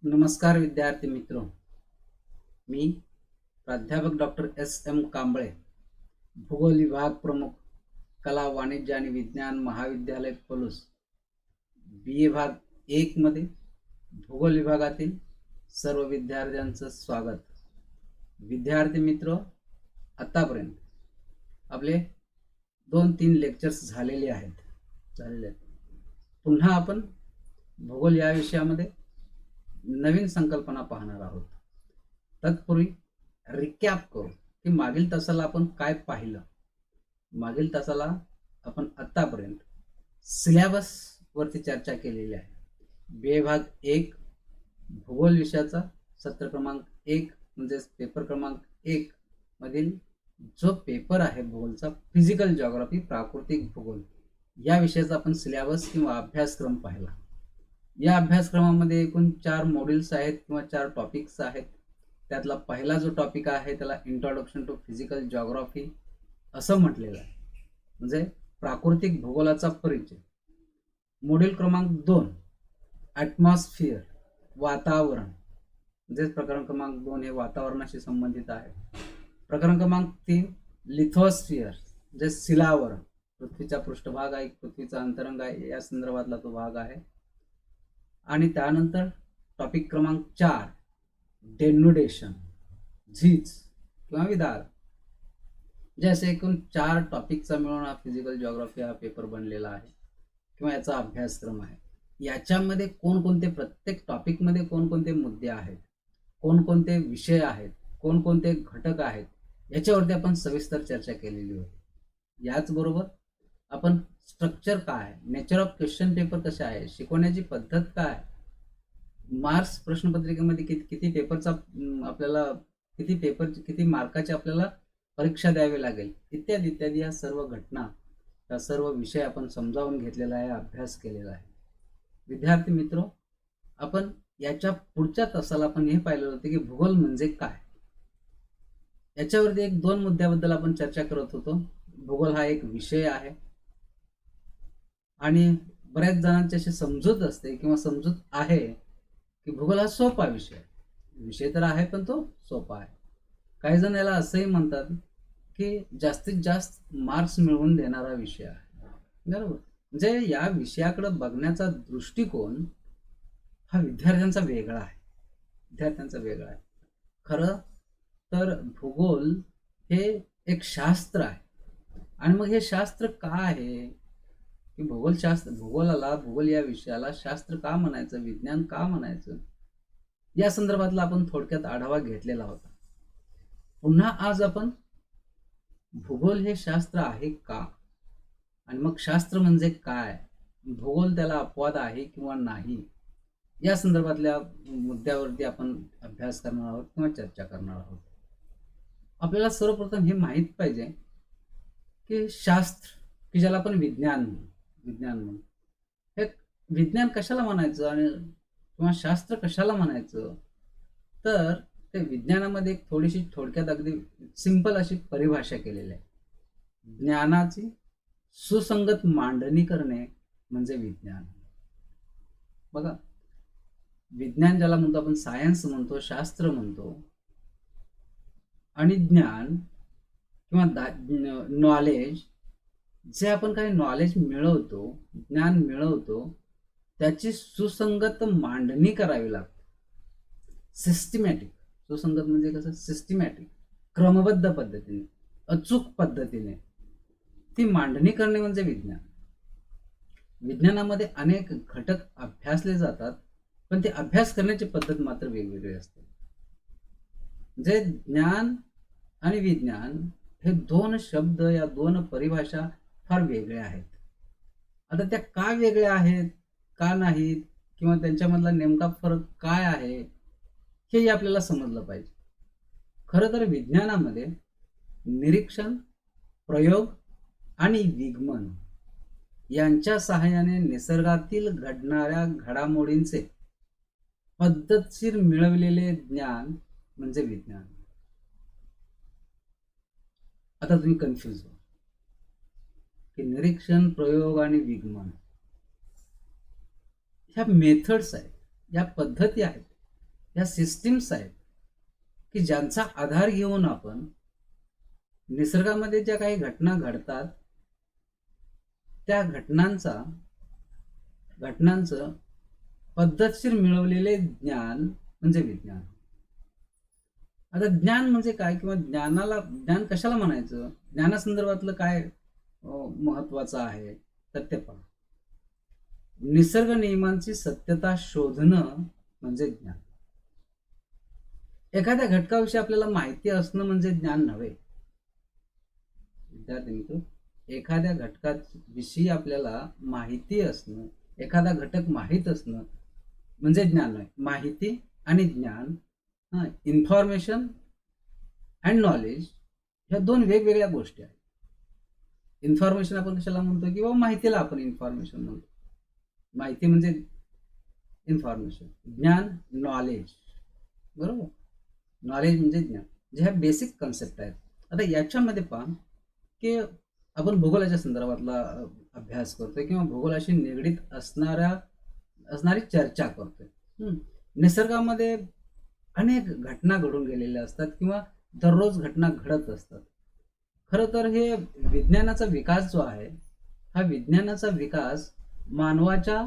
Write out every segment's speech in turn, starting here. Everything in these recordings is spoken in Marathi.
नमस्कार विद्यार्थी मित्रों, मी प्राध्यापक डॉक्टर S.M. कांबळे, भूगोल विभाग प्रमुख, कला वाणिज्य आणि विज्ञान महाविद्यालय पलूस, BA भाग 1 मध्ये भूगोल विभागातील सर्व विद्यार्थ्यांचं स्वागत. विद्यार्थी मित्र, आतापर्यंत आपले 2-3 लेक्चर्स झालेले आहेत. पुन्हा आपण भूगोल या विषयामध्ये नवीन संकल्पना पाहणार आहोत. तत्पूर्वी रिकॅप करू की मागील तासाला आपण काय पाहिलं. मागील तासाला आपण आतापर्यंत सिलेबस वरती चर्चा केलेली आहे. बे भाग 1 भूगोल विषयाचा सत्र क्रमांक 1 म्हणजे पेपर क्रमांक 1 मधील जो पेपर आहे भूगोलचा, फिजिकल जिओग्राफी प्राकृतिक भूगोल, या विषयाचा आपण सिलेबस किंवा अभ्यासक्रम पाहिला. या अभ्यासक्रमामध्ये एकूण 4 मॉड्यूल्स आहेत किंवा 4 टॉपिक्स आहेत. त्यातला पहिला जो टॉपिक आहे त्याला इंट्रोडक्शन टू फिजिकल जिओग्राफी असं म्हटलेलं आहे, म्हणजे प्राकृतिक भूगोलाचा परिचय. मॉड्यूल क्रमांक 2 ॲटमॉस्फिअर, वातावरण, म्हणजे प्रकरण क्रमांक 2 हे वातावरणाशी संबंधित आहे. प्रकरण क्रमांक 3 लिथोस्फिअर, म्हणजे शिलावरण, पृथ्वीचा पृष्ठभाग आहे, पृथ्वीचा अंतरंग आहे, या संदर्भातला तो भाग आहे. आणि त्यानंतर टॉपिक क्रमांक 4 डेन्युडेशन, झीज किंवा विदार. जसे एकूण 4 टॉपिकचा मिळून हा फिजिकल जिओग्राफी हा पेपर बनलेला आहे किंवा याचा अभ्यासक्रम आहे. याच्यामध्ये कोणकोणते, प्रत्येक टॉपिकमध्ये कोणकोणते मुद्दे आहेत, कोणकोणते विषय आहेत, कोणकोणते घटक आहेत, याच्यावरती आपण सविस्तर चर्चा केलेली होती. याचबरोबर आपण स्ट्रक्चर काय, नेचर ऑफ क्वेश्चन पेपर कशा आहे, शिकवण्याची पद्धत काय, मार्क्स प्रश्नपत्रिकेमध्ये किती पेपरचा आपल्याला किती मार्काची आपल्याला परीक्षा द्यावी लागेल, इत्यादी इत्यादी या सर्व घटना, या सर्व विषय आपण समजावून घेतलेला आहे, अभ्यास केलेला आहे. विद्यार्थी मित्र, आपण याच्या पुढच्या तासाला आपण हे पाहिलं होतं की भूगोल म्हणजे काय. याच्यावरती 1-2 मुद्द्याबद्दल आपण चर्चा करत होतो. भूगोल हा एक विषय आहे आणि बऱ्याच जणांची अशी समजूत असते किंवा समजूत आहे की भूगोल हा सोपा विषय आहे. विषय तर आहे पण तो सोपा आहे. काही जण याला असंही म्हणतात की जास्तीत जास्त मार्क्स मिळवून देणारा विषय आहे. बरोबर, म्हणजे या विषयाकडे बघण्याचा दृष्टिकोन हा विद्यार्थ्यांचा वेगळा आहे. खरं तर भूगोल हे एक शास्त्र आहे. आणि मग हे शास्त्र का आहे की भूगोल या विषयाला शास्त्र का म्हणायचं, विज्ञान का म्हणायचं, या संदर्भातला आपण थोडक्यात आढावा घेतलेला होता. पुन्हा आज आपण भूगोल हे शास्त्र आहे का, आणि मग शास्त्र म्हणजे काय, भूगोल त्याला अपवाद आहे किंवा नाही, या संदर्भातल्या मुद्द्यावरती आपण अभ्यास करणार आहोत किंवा चर्चा करणार आहोत. आपल्याला सर्वप्रथम हे माहीत पाहिजे की शास्त्र, की ज्याला आपण विज्ञान म्हणू, हे विज्ञान कशाला म्हणायचं आणि किंवा शास्त्र कशाला म्हणायचं, तर ते विज्ञानामध्ये एक थोडीशी थोडक्यात अगदी सिंपल अशी परिभाषा केलेली आहे. ज्ञानाची सुसंगत मांडणी करणे म्हणजे विज्ञान. बघा, विज्ञान ज्याला म्हणतो आपण, सायन्स म्हणतो, शास्त्र म्हणतो, आणि ज्ञान किंवा नॉलेज, जे आपण काही नॉलेज मिळवतो, ज्ञान मिळवतो, त्याची सुसंगत मांडणी करावी लागते. सिस्टमॅटिक, सुसंगत म्हणजे कसं, सिस्टमॅटिक, क्रमबद्ध पद्धतीने, अचूक पद्धतीने ती मांडणी करणे म्हणजे विज्ञान. विज्ञानामध्ये अनेक घटक अभ्यासले जातात, पण ते अभ्यास करण्याची पद्धत मात्र वेगवेगळी असते. जे ज्ञान आणि विज्ञान हे 2 शब्द, या 2 परिभाषा फार वेगळ्या आहेत. आता त्या का वेगळ्या आहेत, का नाहीत, किंवा त्यांच्यामधला नेमका फरक काय आहे, हेही आपल्याला समजलं पाहिजे. खरं तर विज्ञानामध्ये निरीक्षण, प्रयोग आणि विगमन यांच्या सहाय्याने निसर्गातील घडणाऱ्या घडामोडींचे पद्धतशीर मिळवलेले ज्ञान म्हणजे विज्ञान. आता तुम्ही कन्फ्यूज व्हा की निरीक्षण, प्रयोग आणि विगमन ह्या मेथड्स आहेत, या पद्धती आहेत, ह्या सिस्टीम्स आहेत की ज्यांचा आधार घेऊन आपण निसर्गामध्ये ज्या काही घटना घडतात त्या घटनांचं पद्धतशीर मिळवलेले ज्ञान म्हणजे विज्ञान. आता ज्ञान म्हणजे काय किंवा ज्ञान कशाला म्हणायचं, ज्ञानासंदर्भातलं काय महत्वाचं आहे तर ते पहा. निसर्ग नियमांची सत्यता शोधणं म्हणजे ज्ञान. एखाद्या घटकाविषयी आपल्याला माहिती असणं म्हणजे ज्ञान नव्हे. विद्यार्थी मित्र, एखाद्या घटकाविषयी आपल्याला माहिती असणं, एखादा घटक माहीत असणं म्हणजे ज्ञान नव्हे. माहिती आणि ज्ञान, इन्फॉर्मेशन अँड नॉलेज, ह्या दोन वेगवेगळ्या गोष्टी आहेत. इन्फॉर्मेशन आपण कशाला म्हणतो किंवा माहितीला आपण इन्फॉर्मेशन म्हणतो. माहिती म्हणजे इन्फॉर्मेशन, ज्ञान नॉलेज, बरोबर. नॉलेज म्हणजे ज्ञान, जे ह्या बेसिक कन्सेप्ट आहेत. आता याच्यामध्ये पहा की आपण भूगोलाच्या संदर्भातला अभ्यास करतोय किंवा भूगोलाशी निगडीत असणारी चर्चा करतोय. निसर्गामध्ये अनेक घटना घडून गेलेल्या असतात किंवा दररोज घटना घडत असतात. खरं तर हे विज्ञानाचा विकास जो आहे, हा विज्ञानाचा विकास मानवाच्या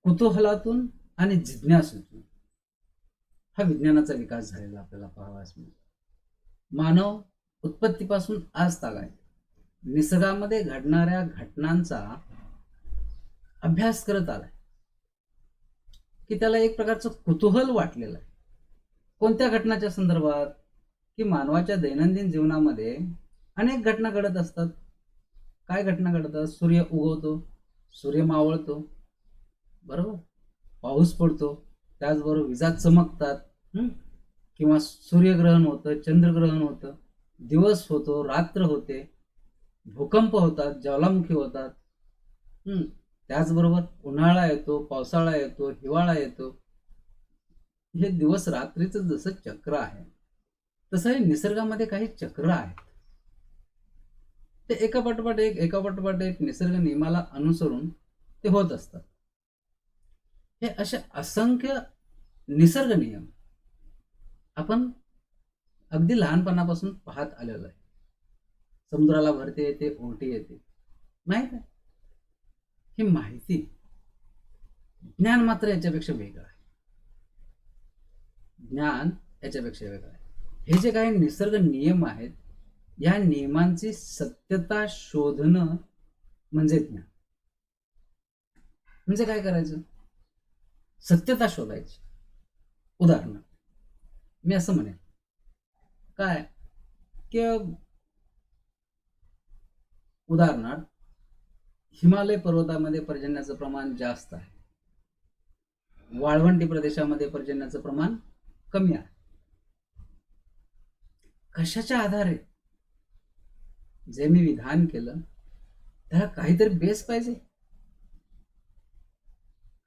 कुतूहलातून आणि जिज्ञासूतून हा विज्ञानाचा विकास झालेला आपल्याला पाहावास मिळतो. मानव उत्पत्तीपासून आज तागायत निसर्गामध्ये घडणाऱ्या घटनांचा अभ्यास करत आलाय की त्याला एक प्रकारचं कुतूहल वाटलेलं आहे. कोणत्या घटनाच्या संदर्भात की मानवाच्या दैनंदिन जीवनामध्ये अनेक घटना घडत असतात. काय घटना घडतात? सूर्य उगवतो, सूर्य मावळतो, बरोबर, पाऊस पडतो, त्याचबरोबर विजा चमकतात, किंवा सूर्यग्रहण होतं, चंद्रग्रहण होतं, दिवस होतो, रात्र होते, भूकंप होतात, ज्वालामुखी होतात, त्याचबरोबर उन्हाळा येतो, पावसाळा येतो, हिवाळा येतो. हे दिवस रात्रीचं जसं चक्र आहे तसं हे निसर्गामध्ये काही चक्र आहेत. ते एकापाठोपाठ एक निसर्ग नियमाला अनुसरून ते होत असतात. हे असे असंख्य निसर्ग नियम आपण अगदी लहानपणापासून पाहत आलेलो आहे. समुद्राला भरती येते, ओहोटी येते, नाही का? ही माहिती, ज्ञान मात्र याच्यापेक्षा वेगळं आहे. ज्ञान याच्यापेक्षा वेगळं आहे. हे जे काही निसर्ग नियम आहेत, या नियमांची सत्यता शोधणं म्हणजे ज्ञान. म्हणजे काय करायचं? सत्यता शोधायची. उदाहरणार्थ मी असं म्हणेन काय की उदाहरणार्थ हिमालय पर्वतामध्ये पर्जन्याचं प्रमाण जास्त आहे, वाळवंटी प्रदेशामध्ये पर्जन्याचं प्रमाण कमी आहे. कशाच्या आधारे? जे मी विधान केलं त्याला काहीतरी बेस पाहिजे,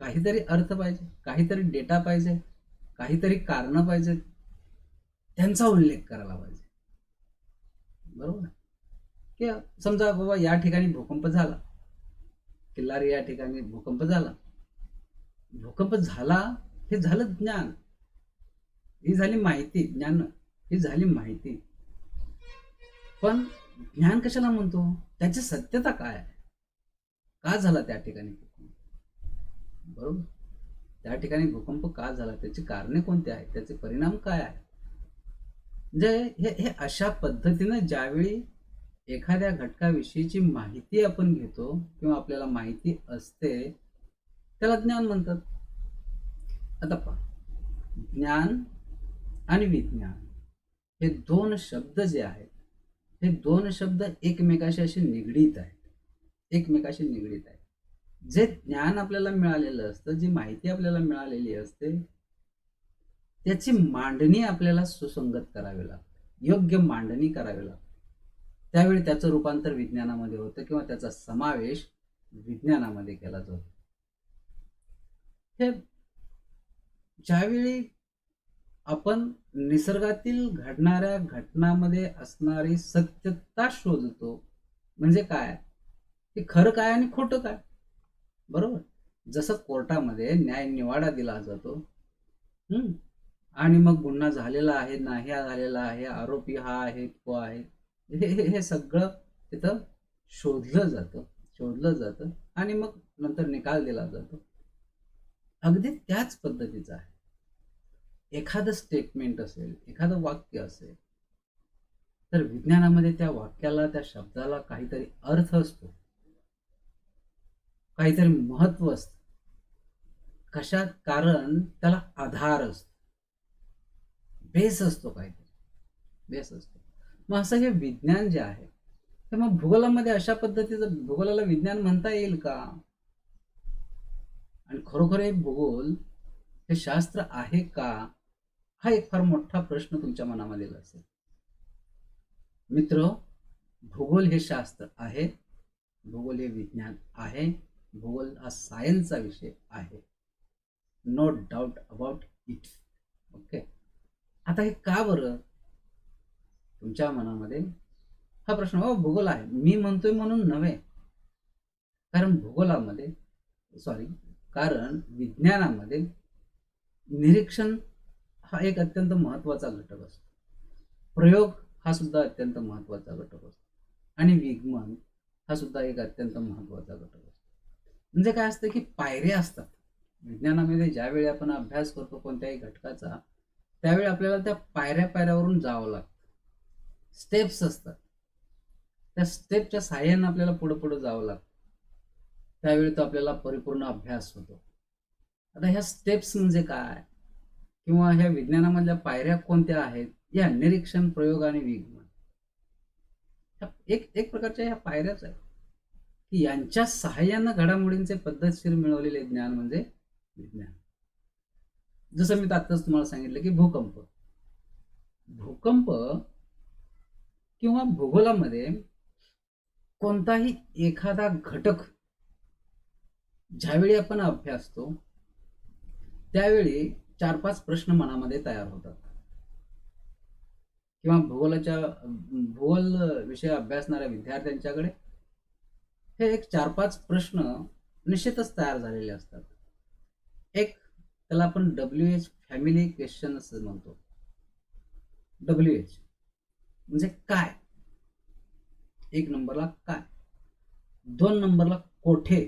काहीतरी अर्थ पाहिजे, काहीतरी डेटा पाहिजे, काहीतरी कारण पाहिजे, त्यांचा उल्लेख करायला पाहिजे, बरोबर. की समजा बाबा या ठिकाणी भूकंप झाला, किल्लारी या ठिकाणी भूकंप झाला, हे झालं ज्ञान, ही झाली माहिती. ज्ञान ही झाली माहिती. पण ज्ञान कशाला म्हणतो? त्याची सत्यता काय आहे? का झाला त्या ठिकाणी भूकंप, बरोबर. त्या ठिकाणी भूकंप का झाला, त्याची कारणे कोणती आहेत, त्याचे परिणाम काय आहेत? म्हणजे हे अशा पद्धतीनं ज्यावेळी एखाद्या घटकाविषयीची माहिती आपण घेतो किंवा आपल्याला माहिती असते त्याला ज्ञान म्हणतात. आता पहा, ज्ञान आणि विज्ञान हे दोन शब्द जे आहेत, हे दोन शब्द एकमेकाशी असे निगडीत आहेत, एकमेकाशी निगडीत आहेत. जे ज्ञान आपल्याला मिळालेलं असतं, जी माहिती आपल्याला मिळालेली असते, त्याची मांडणी आपल्याला सुसंगत करावी लागते, योग्य मांडणी करावी लागते. त्यावेळी त्याचं रूपांतर विज्ञानामध्ये होतं किंवा त्याचा समावेश विज्ञानामध्ये केला जातो. हे ज्यावेळी आपण निसर्गातील घडणाऱ्या घटनांमध्ये असणारी सत्यता शोधतो, म्हणजे काय की खरं काय आणि खोटं काय, बरोबर. जसं कोर्टामध्ये न्याय निवाडा दिला जातो, आणि मग गुन्हा झालेला आहे, नाही झालेला आहे, आरोपी हा आहे, तो आहे, हे सगळं तिथं शोधलं जातं आणि मग नंतर निकाल दिला जातो. अगदी त्याच पद्धतीचं आहे. एखादं स्टेटमेंट असेल, एखादं वाक्य असेल, तर विज्ञानामध्ये त्या वाक्याला, त्या शब्दाला काहीतरी अर्थ असतो, काहीतरी महत्व असतं. कशात? कारण त्याला आधार असतो, बेस असतो, काहीतरी बेस असतो. मग असं हे विज्ञान जे आहे, तर मग भूगोलामध्ये अशा पद्धतीचं भूगोलाला विज्ञान म्हणता येईल का? आणि खरोखर हे भूगोल हे शास्त्र आहे का? हा एक फार मोठा प्रश्न तुमच्या मनामध्ये असेल. मित्र, भूगोल हे शास्त्र आहे, भूगोल हे विज्ञान आहे, भूगोल हा सायन्सचा विषय आहे, no doubt about it. Okay. आता हे का बरं तुमच्या मनामध्ये हा प्रश्न? भूगोल आहे मी म्हणतोय म्हणून नव्हे, कारण भूगोलामध्ये कारण विज्ञानामध्ये निरीक्षण हा एक अत्यंत महत्वाचा घटक असतो, प्रयोग हा सुद्धा अत्यंत महत्वाचा घटक असतो, आणि विगमन हा सुद्धा एक अत्यंत महत्वाचा घटक असतो. म्हणजे काय असतं की पायऱ्या असतात विज्ञानामध्ये. ज्यावेळी आपण अभ्यास करतो कोणत्याही घटकाचा, त्यावेळी आपल्याला त्या पायऱ्यावरून जावं लागतं. स्टेप्स असतात, त्या स्टेपच्या साहाय्याने आपल्याला पुढे जावं लागतं. त्यावेळी तो आपल्याला परिपूर्ण अभ्यास होतो. आता ह्या स्टेप्स म्हणजे काय, किंवा ह्या विज्ञानामधल्या पायऱ्या कोणत्या आहेत? या निरीक्षण, प्रयोग आणि विगमन, एक प्रकारच्या ह्या पायऱ्याच आहेत की यांच्या सहाय्यानं घडामोडींचे पद्धतशीर मिळवलेले ज्ञान म्हणजे विज्ञान. जसं मी आत्ताच तुम्हाला सांगितलं की भूकंप किंवा भूगोलामध्ये कोणताही एखादा घटक ज्यावेळी आपण अभ्यासतो, त्यावेळी 4-5 प्रश्न मनामध्ये तयार होतात, किंवा भूगोल विषय अभ्यासणाऱ्या विद्यार्थ्यांच्याकडे हे एक 4-5 प्रश्न निश्चितच तयार झालेले असतात. एक त्याला आपण WH फॅमिली क्वेश्चन असं म्हणतो. WH म्हणजे काय, 1 नंबरला काय, 2 नंबरला कोठे,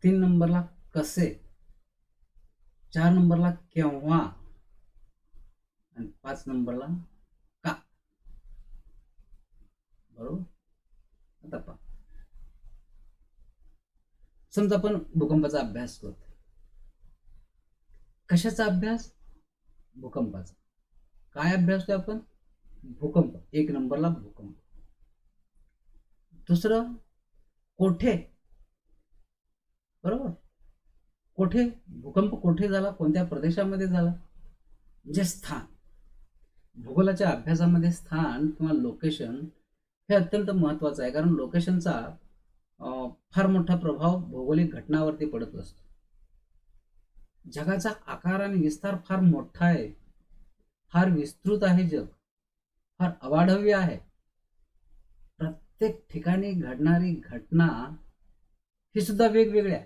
3 नंबरला कसे, 4 नंबरला केव्हा, आणि 5 नंबरला का. बरोबर. आता पहा, समजा आपण भूकंपाचा अभ्यास करतो. कशाचा अभ्यास? भूकंपाचा. काय अभ्यासतोय आपण? भूकंप. 1 नंबरला भूकंप. दुसरं कोठे. बरोबर. कोठे भूकंप कोठे झाला, कोणत्या प्रदेशामध्ये झाला, म्हणजे स्थान. भूगोलाच्या अभ्यासामध्ये स्थान किंवा लोकेशन हे अत्यंत महत्वाचं आहे, कारण लोकेशनचा फार मोठा प्रभाव भौगोलिक घटनावरती पडत असतो. जगाचा आकार आणि विस्तार फार मोठा आहे, फार विस्तृत आहे जग, फार अवाढव्य आहे. प्रत्येक ठिकाणी घडणारी घटना ही सुद्धा वेगवेगळी आहे.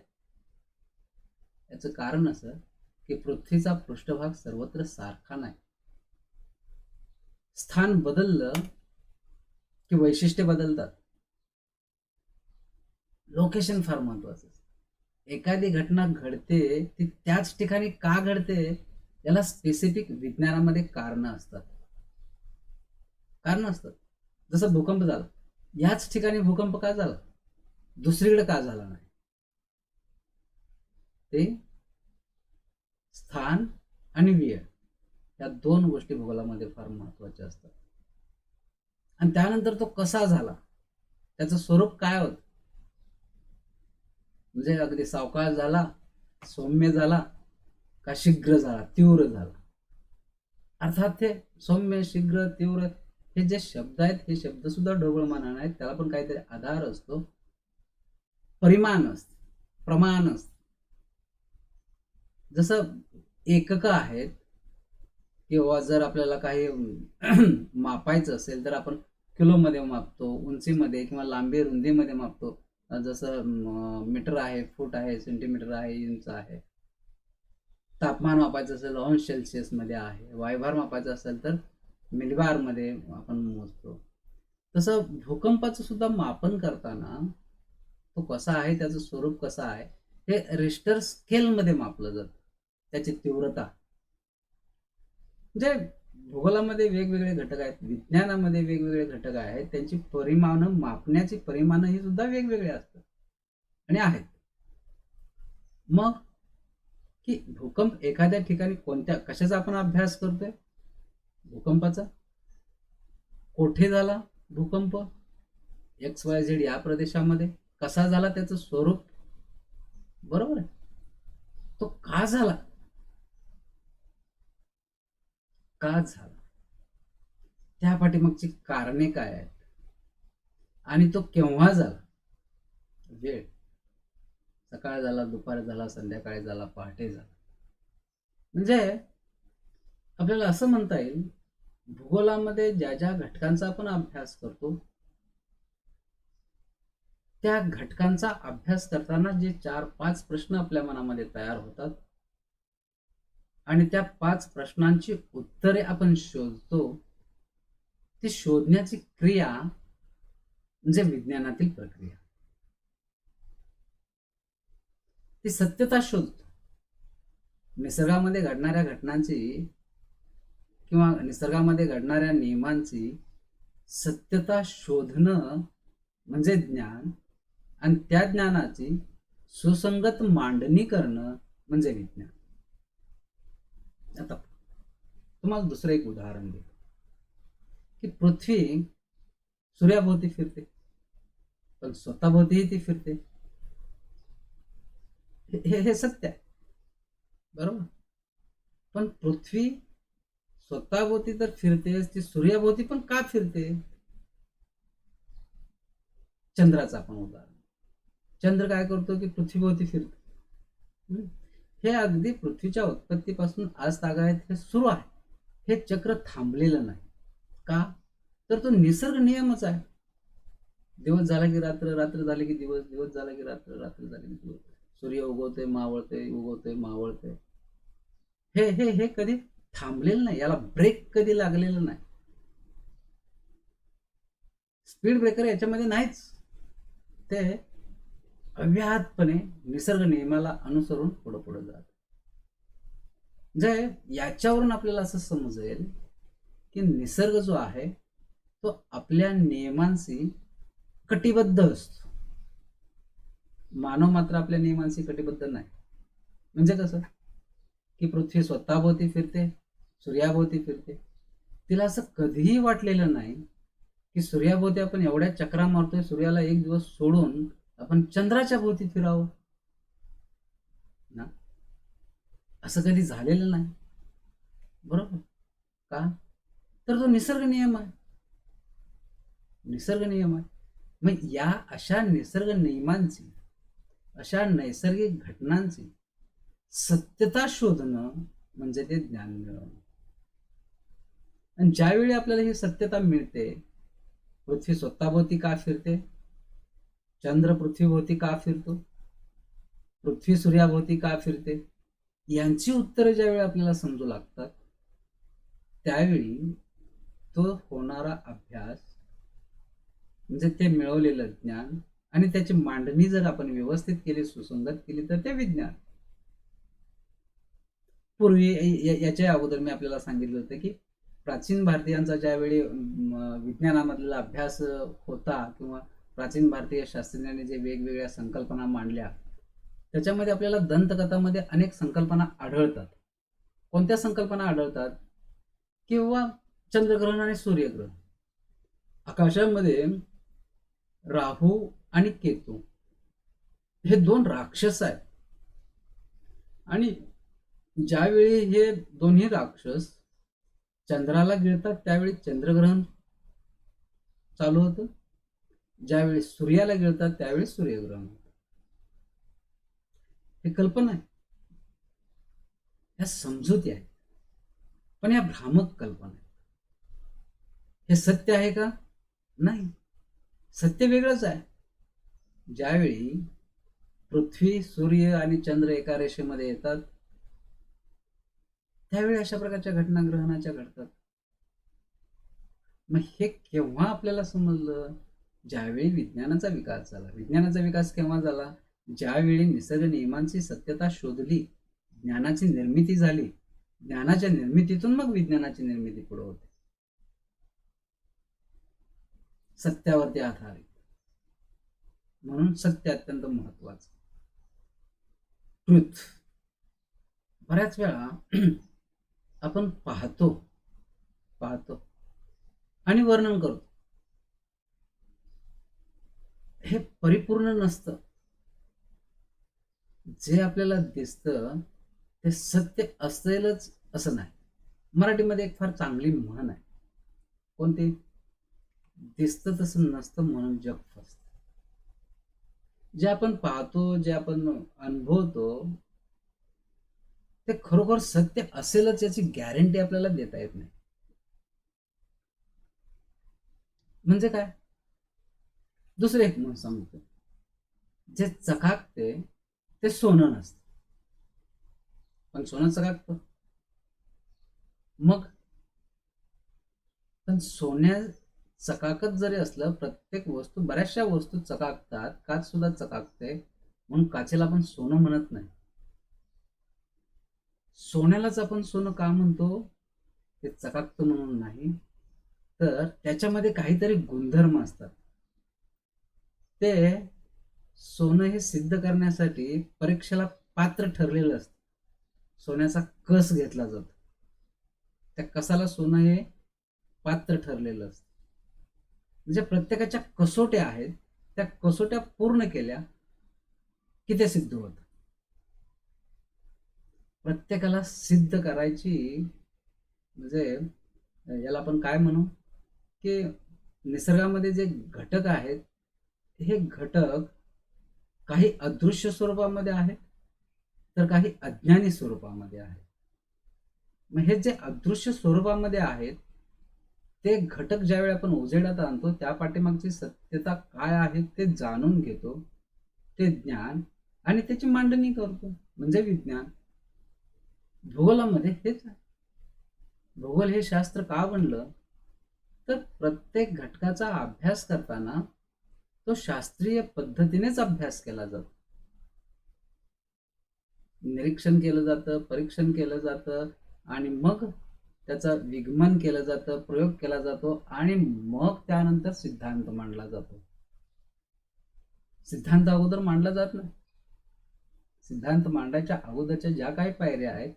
याचं कारण असं की पृथ्वीचा पृष्ठभाग सर्वत्र सारखा नाही. स्थान बदललं की वैशिष्ट्ये बदलतात. लोकेशन फार महत्वाचं. एखादी घटना घडते ती त्याच ठिकाणी का घडते, याला स्पेसिफिक विज्ञानामध्ये कारण असतात. जसं भूकंप झाला, याच ठिकाणी भूकंप का झाला, दुसरीकडे का झाला नाही, ते स्थान आणि वेळ या 2 गोष्टी भूगोलामध्ये फार महत्वाच्या असतात. आणि त्यानंतर तो कसा झाला, त्याचं स्वरूप काय होतं, म्हणजे अगदी सावकाश झाला, सौम्य झाला, का शीघ्र झाला, तीव्र झाला. अर्थात ते सौम्य, शीघ्र, तीव्र हे जे शब्द आहेत, हे शब्द सुद्धा ढोबळमानाने आहेत. त्याला पण काहीतरी आधार असतो, परिमाण असते, प्रमाण असते. जसं एकक आहेत, किंवा जर आपल्याला काही मापायचं असेल तर आपण किलोमध्ये मापतो, उंचीमध्ये किंवा लांबी रुंदीमध्ये मापतो. जसं मीटर आहे, फूट आहे, सेंटीमीटर आहे, इंच आहे. तापमान मापायचं असेल अंश सेल्सिअसमध्ये आहे, वायुभार मापायचं असेल तर मिलिबारमध्ये आपण मोजतो. तसं भूकंपाचं सुद्धा मापन करताना तो कसा आहे, त्याचं स्वरूप कसं आहे, हे रिश्टर स्केलमध्ये मापलं जातं. त्याची तीव्रता म्हणजे भूगोलामध्ये वेगवेगळे घटक आहेत, विज्ञानामध्ये वेगवेगळे घटक आहेत, त्यांची परिमाणं मापण्याची परिमाणं ही सुद्धा वेगवेगळे असतात आणि आहेत. मग की भूकंप एखाद्या ठिकाणी कशाचा आपण अभ्यास करतोय, भूकंपाचा कोठे झाला भूकंप, XYZ या प्रदेशामध्ये कसा झाला, त्याचं स्वरूप, बरोबर आहे, तो का झाला, का झाला, त्या पाठीमागची कारणे काय आहेत आणि तो केव्हा झाला, वेळ सकाळ झाला, दुपार झाला, संध्याकाळी झाला, पहाटे झाला. म्हणजे आपल्याला असं म्हणता येईल, भूगोलामध्ये ज्या ज्या घटकांचा आपण अभ्यास करतो त्या घटकांचा अभ्यास करताना जे 4-5 प्रश्न आपल्या मनामध्ये तयार होतात आणि त्या 5 प्रश्नांची उत्तरे आपण शोधतो, ती शोधण्याची क्रिया म्हणजे विज्ञानातील प्रक्रिया. ती सत्यता शोधतो. निसर्गामध्ये घडणाऱ्या घटनांची किंवा निसर्गामध्ये घडणाऱ्या नियमांची सत्यता शोधणं म्हणजे ज्ञान, आणि त्या ज्ञानाची सुसंगत मांडणी करणं म्हणजे विज्ञान. आता तुम्हाला दुसरं एक उदाहरण देतो की पृथ्वी सूर्याभोवती फिरते, पण स्वतःभोवतीही ती फिरते. हे सत्य आहे, बरोबर. पण पृथ्वी स्वतःभोवती तर फिरतेच, ती सूर्याभोवती पण का फिरते? चंद्राचं आपण उदाहरण, चंद्र काय करतो की पृथ्वीभोवती फिरतो. हे अगदी पृथ्वीच्या उत्पत्तीपासून आज तागायत हे सुरू आहे, हे चक्र थांबलेलं नाही. का? तर तो निसर्ग नियमच आहे. दिवस झाला की रात्र, रात्र झाले की दिवस, दिवस झाला की रात्र, रात्र झाले की दिवस, सूर्य उगवतोय, मावळतोय, उगवतोय, मावळतोय. हे हे हे कधी थांबलेलं नाही, याला ब्रेक कधी लागलेलं नाही. स्पीड ब्रेकर याच्यामध्ये नाहीच. ते अव्याहतपणे निसर्ग नियमाला अनुसरून पुढे पुढे जात. म्हणजे याच्यावरून आपल्याला असं समजेल की निसर्ग जो आहे तो आपल्या नियमांशी कटिबद्ध असतो. मानव मात्र आपल्या नियमांशी कटिबद्ध नाही. म्हणजे कसं की पृथ्वी स्वतःभोवती फिरते, सूर्याभोवती फिरते. तिला असं कधीही वाटलेलं नाही की सूर्याभोवती आपण एवढ्या चक्रा मारतोय, सूर्याला एक दिवस सोडून आपण चंद्राच्या भोवती फिरावं ना, असं कधी झालेलं नाही, बरोबर. का? तर तो निसर्ग नियम आहे, निसर्ग नियम आहे. मग या अशा निसर्ग नियमांची, अशा नैसर्गिक घटनांची सत्यता शोधणं म्हणजे ते ज्ञान मिळवणं. आणि ज्यावेळी आपल्याला ही सत्यता मिळते, पृथ्वी स्वतःभोवती का फिरते, चंद्र पृथ्वीभोवती का फिरतो, पृथ्वी सूर्याभोवती का फिरते, यांची उत्तरं ज्यावेळी आपल्याला समजू लागतात, त्यावेळी तो होणारा अभ्यास म्हणजे ते मिळवलेलं ज्ञान आणि त्याची मांडणी जर आपण व्यवस्थित केली, सुसंगत केली, तर ते विज्ञान. पूर्वी याच्या अगोदर मी आपल्याला सांगितलं होतं की प्राचीन भारतीयांचा ज्यावेळी विज्ञानामधला अभ्यास होता किंवा प्राचीन भारतीय शास्त्रज्ञांनी जे वेगवेगळ्या संकल्पना मांडल्या, त्याच्यामध्ये आपल्याला दंतकथामध्ये अनेक संकल्पना आढळतात. कोणत्या संकल्पना आढळतात? किंवा चंद्रग्रहण आणि सूर्यग्रहण. आकाशामध्ये राहू आणि केतू हे 2 राक्षस आहेत आणि ज्यावेळी हे दोन्ही राक्षस चंद्राला गिळतात त्यावेळी चंद्रग्रहण चालू होतं, ज्यावेळी सूर्याला गिळतात त्यावेळी सूर्यग्रहण होतं. हे कल्पना आहे, ह्या समजुती आहेत, पण या भ्रामक कल्पना आहेत. हे सत्य आहे का? नाही, सत्य वेगळंच आहे. ज्यावेळी पृथ्वी, सूर्य आणि चंद्र एका रेषेमध्ये येतात त्यावेळी अशा प्रकारच्या घटना ग्रहणाच्या घडतात. मग हे केव्हा आपल्याला समजलं? ज्यावेळी विज्ञानाचा विकास झाला. विज्ञानाचा विकास केव्हा झाला? ज्यावेळी निसर्ग नियमांची सत्यता शोधली, ज्ञानाची निर्मिती झाली. ज्ञानाच्या निर्मितीतून मग विज्ञानाची निर्मिती पुढे होते, सत्यावरती आधारित. म्हणून सत्य अत्यंत महत्वाचं. ट्रुथ. बऱ्याच वेळा आपण पाहतो आणि वर्णन करतो, हे परिपूर्ण नसतं. जे आपल्याला दिसतं ते सत्य असेलच असं नाही. मराठीमध्ये एक फार चांगली म्हण आहे. कोणती? दिसतं तसं नसतं म्हणून जग फसतं. जे आपण पाहतो, जे आपण अनुभवतो ते खरोखर सत्य असेलच याची गॅरंटी आपल्याला देता येत नाही. म्हणजे काय? दुसरं एक म्हण सांगतो, जे चकाकते ते सोनं नसतं. पण सोनं चकाकतं. मग पण सोन्या चकाकत जरी असलं, प्रत्येक वस्तू, बऱ्याचशा वस्तू चकाकतात, काच सुद्धा चकाकते, म्हणून काचेला आपण सोनं म्हणत नाही. सोन्यालाच आपण सोनं का म्हणतो? ते चकाकतं म्हणून नाही, तर त्याच्यामध्ये काहीतरी गुणधर्म असतात. ते सोनं हे सिद्ध करण्यासाठी परीक्षेला पात्र ठरलेलं असतं. सोन्याचा कस घेतला जातो, त्या कसाला सोनं हे पात्र ठरलेलं असतं. म्हणजे प्रत्येकाच्या कसोट्या आहेत, त्या कसोट्या पूर्ण केल्या की ते सिद्ध होतं. प्रत्येकाला सिद्ध करायची, म्हणजे याला आपण काय म्हणू, की निसर्गामध्ये जे घटक आहेत हे घटक काही अदृश्य स्वरूपामध्ये आहेत, तर काही अज्ञानी स्वरूपामध्ये आहेत. मग हे जे अदृश्य स्वरूपामध्ये आहेत ते घटक ज्यावेळी आपण उजेडात आणतो, त्या पाठीमागची सत्यता काय आहे ते जाणून घेतो, ते ज्ञान, आणि त्याची मांडणी करतो, म्हणजे विज्ञान. भूगोलामध्ये हेच आहे. भूगोल हे शास्त्र का बनलं? तर प्रत्येक घटकाचा अभ्यास करताना तो शास्त्रीय पद्धतीनेच अभ्यास केला जातो. निरीक्षण केलं जातं, परीक्षण केलं जातं, आणि मग त्याचं विगमन केलं जातं, प्रयोग केला जातो, आणि मग त्यानंतर सिद्धांत मांडला जातो. सिद्धांत अगोदर मांडला जात नाही. सिद्धांत मांडायच्या अगोदरच्या ज्या काही पायऱ्या आहेत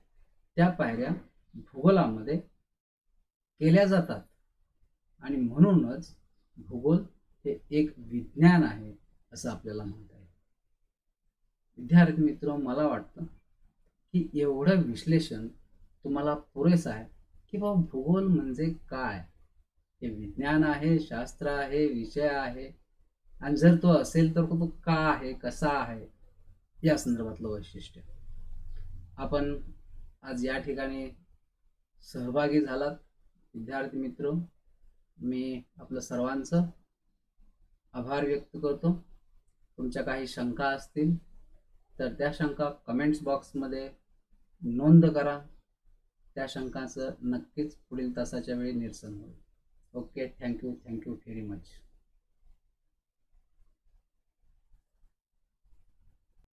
त्या पायऱ्या भूगोलामध्ये केल्या जातात, आणि म्हणूनच भूगोल हे एक विज्ञान आहे असं आपल्याला म्हणता येईल. विद्यार्थी मित्र, मला वाटतं की एवढं विश्लेषण तुम्हाला पुरेसं आहे की बाबा भूगोल म्हणजे काय, हे विज्ञान आहे, शास्त्र आहे, विषय आहे, आणि जर तो असेल तर तो का आहे, कसा आहे, या संदर्भातलं वैशिष्ट्य. आपण आज या ठिकाणी सहभागी झालात विद्यार्थी मित्र, मी आपलं सर्वांचं आभार व्यक्त करतो. तुमच्या काही शंका असतील तर त्या शंका कमेंट्स बॉक्समध्ये नोंद करा. त्या शंकाचं नक्कीच पुढील तासाच्या वेळी निरसन होईल. Okay, thank you very much.